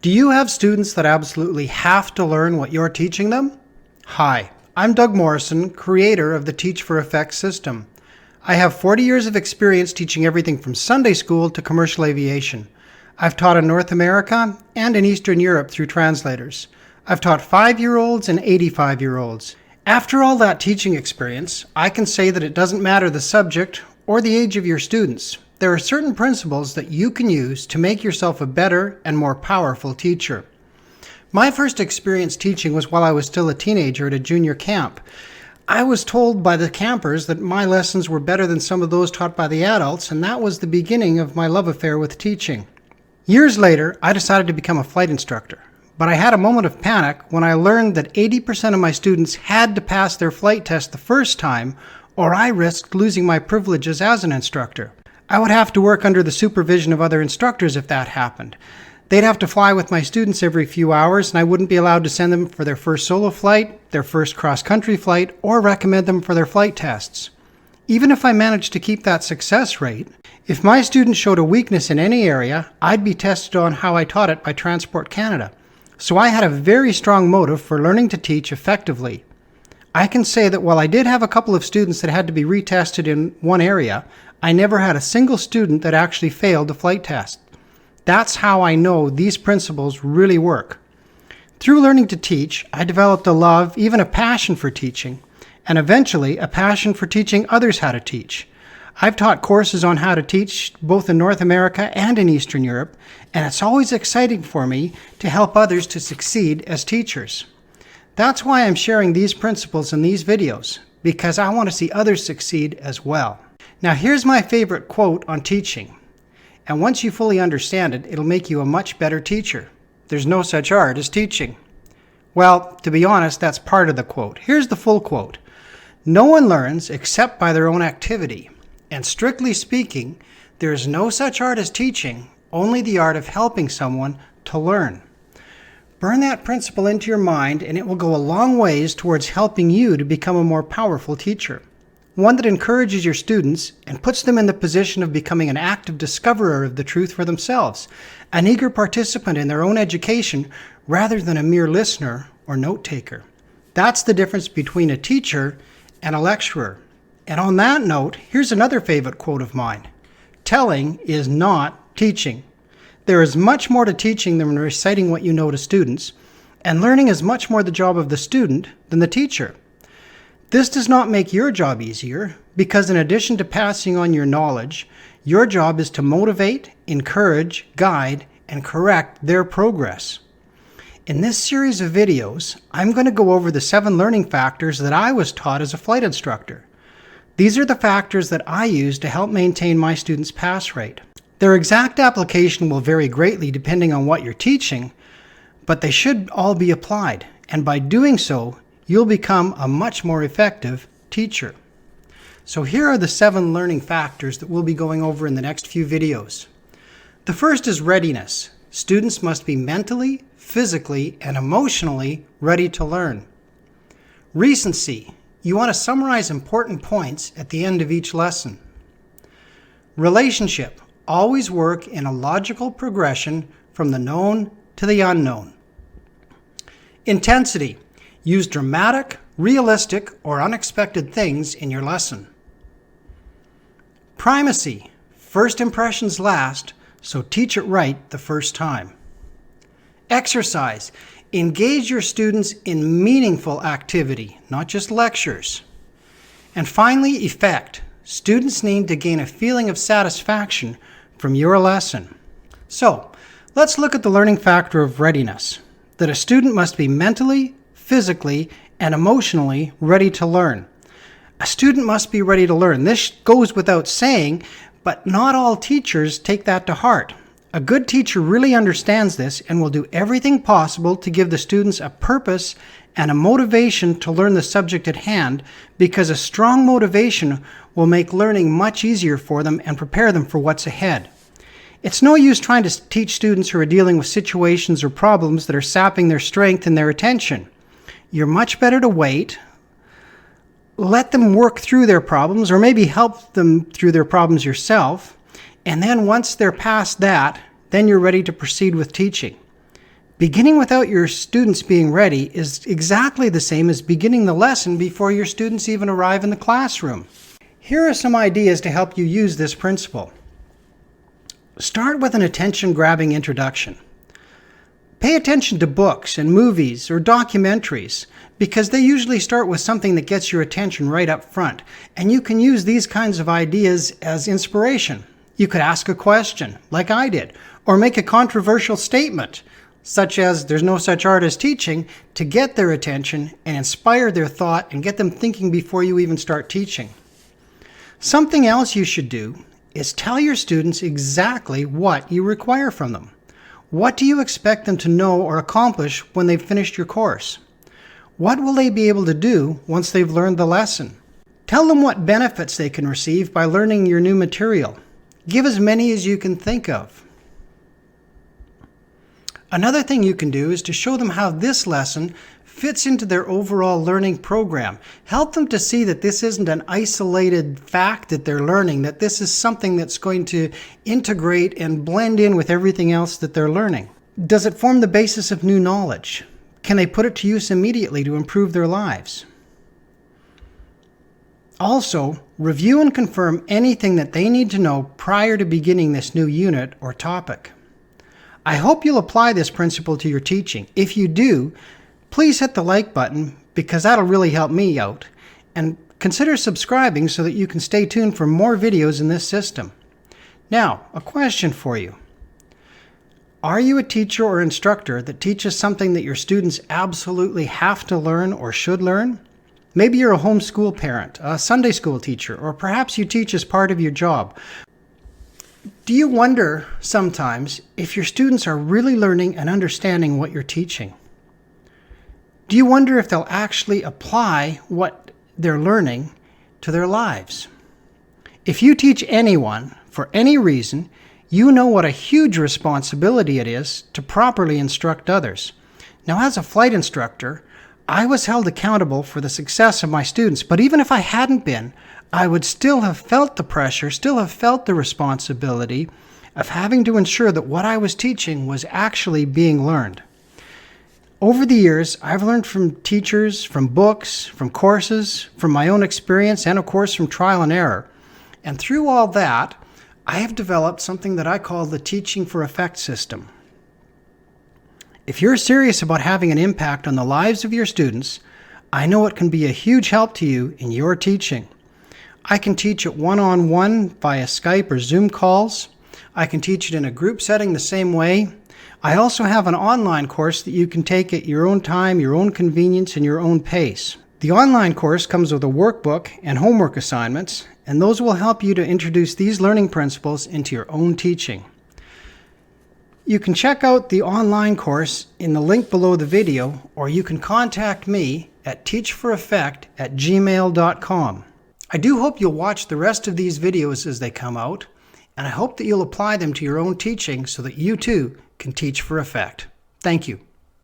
Do you have students that absolutely have to learn what you're teaching them? Hi, I'm Doug Morrison, creator of the Teach for Effect system. I have 40 years of experience teaching everything from Sunday school to commercial aviation. I've taught in North America and in Eastern Europe through translators. I've taught 5-year-olds and 85-year-olds. After all that teaching experience, I can say that it doesn't matter the subject or the age of your students. There are certain principles that you can use to make yourself a better and more powerful teacher. My first experience teaching was while I was still a teenager at a junior camp. I was told by the campers that my lessons were better than some of those taught by the adults, and that was the beginning of my love affair with teaching. Years later, I decided to become a flight instructor, but I had a moment of panic when I learned that 80% of my students had to pass their flight test the first time, or I risked losing my privileges as an instructor. I would have to work under the supervision of other instructors if that happened. They'd have to fly with my students every few hours, and I wouldn't be allowed to send them for their first solo flight, their first cross-country flight, or recommend them for their flight tests. Even if I managed to keep that success rate, if my students showed a weakness in any area, I'd be tested on how I taught it by Transport Canada. So I had a very strong motive for learning to teach effectively. I can say that while I did have a couple of students that had to be retested in one area, I never had a single student that actually failed the flight test. That's how I know these principles really work. Through learning to teach, I developed a love, even a passion for teaching, and eventually a passion for teaching others how to teach. I've taught courses on how to teach both in North America and in Eastern Europe, and it's always exciting for me to help others to succeed as teachers. That's why I'm sharing these principles in these videos, because I want to see others succeed as well. Now here's my favorite quote on teaching, and once you fully understand it, it'll make you a much better teacher. There's no such art as teaching. Well, to be honest, that's part of the quote. Here's the full quote. No one learns except by their own activity, and strictly speaking, there is no such art as teaching, only the art of helping someone to learn. Burn that principle into your mind, and it will go a long ways towards helping you to become a more powerful teacher. One that encourages your students and puts them in the position of becoming an active discoverer of the truth for themselves, an eager participant in their own education rather than a mere listener or note-taker. That's the difference between a teacher and a lecturer. And on that note, here's another favorite quote of mine. Telling is not teaching. There is much more to teaching than reciting what you know to students, and learning is much more the job of the student than the teacher. This does not make your job easier, because in addition to passing on your knowledge, your job is to motivate, encourage, guide, and correct their progress. In this series of videos, I'm going to go over the 7 learning factors that I was taught as a flight instructor. These are the factors that I use to help maintain my students' pass rate. Their exact application will vary greatly depending on what you're teaching, but they should all be applied, and by doing so, you'll become a much more effective teacher. So here are the 7 learning factors that we'll be going over in the next few videos. The first is readiness. Students must be mentally, physically, and emotionally ready to learn. Recency. You want to summarize important points at the end of each lesson. Relationship. Always work in a logical progression from the known to the unknown. Intensity. Use dramatic, realistic, or unexpected things in your lesson. Primacy. First impressions last, so teach it right the first time. Exercise. Engage your students in meaningful activity, not just lectures. And finally, effect. Students need to gain a feeling of satisfaction from your lesson. So, let's look at the learning factor of readiness. That a student must be mentally, physically, and emotionally ready to learn. A student must be ready to learn. This goes without saying, but not all teachers take that to heart. A good teacher really understands this and will do everything possible to give the students a purpose and a motivation to learn the subject at hand, because a strong motivation will make learning much easier for them and prepare them for what's ahead. It's no use trying to teach students who are dealing with situations or problems that are sapping their strength and their attention. You're much better to wait, let them work through their problems, or maybe help them through their problems yourself, and then once they're past that, then you're ready to proceed with teaching. Beginning without your students being ready is exactly the same as beginning the lesson before your students even arrive in the classroom. Here are some ideas to help you use this principle. Start with an attention-grabbing introduction. Pay attention to books and movies or documentaries because they usually start with something that gets your attention right up front, and you can use these kinds of ideas as inspiration. You could ask a question, like I did, or make a controversial statement, such as there's no such art as teaching, to get their attention and inspire their thought and get them thinking before you even start teaching. Something else you should do is tell your students exactly what you require from them. What do you expect them to know or accomplish when they've finished your course? What will they be able to do once they've learned the lesson? Tell them what benefits they can receive by learning your new material. Give as many as you can think of. Another thing you can do is to show them how this lesson fits into their overall learning program. Help them to see that this isn't an isolated fact that they're learning, that this is something that's going to integrate and blend in with everything else that they're learning. Does it form the basis of new knowledge? Can they put it to use immediately to improve their lives? Also, review and confirm anything that they need to know prior to beginning this new unit or topic. I hope you'll apply this principle to your teaching. If you do, please hit the like button because that'll really help me out. And consider subscribing so that you can stay tuned for more videos in this system. Now, a question for you. Are you a teacher or instructor that teaches something that your students absolutely have to learn or should learn? Maybe you're a homeschool parent, a Sunday school teacher, or perhaps you teach as part of your job. Do you wonder sometimes if your students are really learning and understanding what you're teaching? Do you wonder if they'll actually apply what they're learning to their lives? If you teach anyone for any reason, you know what a huge responsibility it is to properly instruct others. Now, as a flight instructor, I was held accountable for the success of my students, but even if I hadn't been, I would still have felt the pressure, still have felt the responsibility of having to ensure that what I was teaching was actually being learned. Over the years, I've learned from teachers, from books, from courses, from my own experience, and of course from trial and error. And through all that, I have developed something that I call the Teaching for Effect system. If you're serious about having an impact on the lives of your students, I know it can be a huge help to you in your teaching. I can teach it one-on-one via Skype or Zoom calls. I can teach it in a group setting the same way. I also have an online course that you can take at your own time, your own convenience, and your own pace. The online course comes with a workbook and homework assignments, and those will help you to introduce these learning principles into your own teaching. You can check out the online course in the link below the video, or you can contact me at teachforeffect@gmail.com. I do hope you'll watch the rest of these videos as they come out, and I hope that you'll apply them to your own teaching so that you too can teach for effect. Thank you.